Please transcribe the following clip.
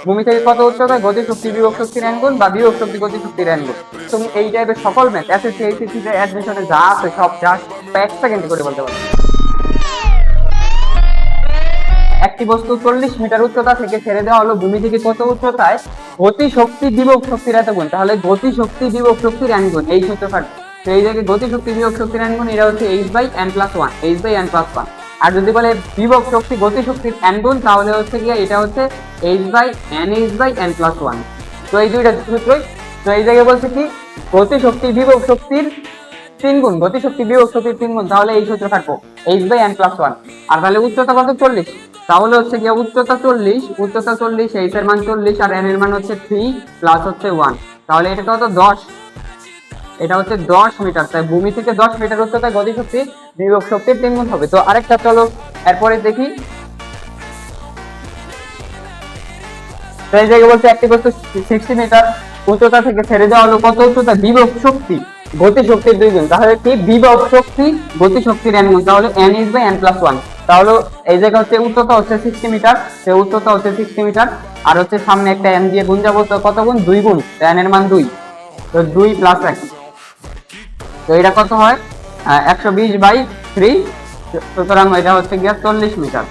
ভূমি থেকে কত উচ্চতায়, গতি শক্তি বিভব শক্তির n গুণ বা বিভব শক্তি গতি শক্তির n গুণ। তুমি এই টাইপের সকল ম্যাথ এসএসসি এইচএসসি তে অ্যাডমিশনে যা আছে সব জাস্ট 1 সেকেন্ডে করে বলতে পারবে। একটি বস্তু 40 মিটার উচ্চতা থেকে ছেড়ে দেওয়া হলো ভূমি থেকে কত উচ্চতায়, গতি শক্তি বিভব শক্তির এত গুণ। তাহলে গতি শক্তি বিভব শক্তির n গুণ, এই সূত্র কাটবে। তো এই জায়গায় গতি শক্তি বিভব শক্তির n গুণ, এটা হচ্ছে h/n+1, h/n+1। আর যদি বলে বিভব শক্তি গতি শক্তির n গুণ, তাহলে হচ্ছে কি এটা হচ্ছে h/n+1। তো এই দুইটা সূত্রই। তো এই জায়গায় বলছে কি গতি শক্তি বিভব শক্তির 3 গুণ, গতি শক্তি বিভব শক্তির 3 গুণ, তাহলে এই সূত্র কাটবো h/n+1। আর তাহলে উচ্চতা কত, 40। তাহলে হচ্ছে গিয়ে উচ্চতা 40, h এর মান 40 আর n এর মান হচ্ছে 3 প্লাস হচ্ছে 1, তাহলে এটা কত 10, এটা হচ্ছে 10 মিটার। তাই ভূমি থেকে 10 মিটার উচ্চতায় গতি শক্তি বিভব শক্তির 3 গুণ হবে। তো আরেকটা চলো এরপরে দেখি। তো এই জায়গায় বলছে একটি বস্তু 60 মিটার উচ্চতা থেকে ছেড়ে দেওয়া হলো কত উচ্চতা, বিভব শক্তি গতি শক্তির 2 গুণ। তাহলে কি বিভব শক্তি গতি শক্তির n গুণ, তাহলে n/n+1। তাহলে এই জায়গা হচ্ছে উচ্চতা হচ্ছে 60 মিটার, সেই উচ্চতা হচ্ছে 60 মিটার, আর হচ্ছে সামনে একটা n দিয়ে গুণ যাবো, তো কত গুণ, 2 গুণ, n এর মান 2, তো 2 প্লাস 1, তো এটা কত হয় 120/3, সুতরাং এটা হচ্ছে গিয়া 40 মিটার।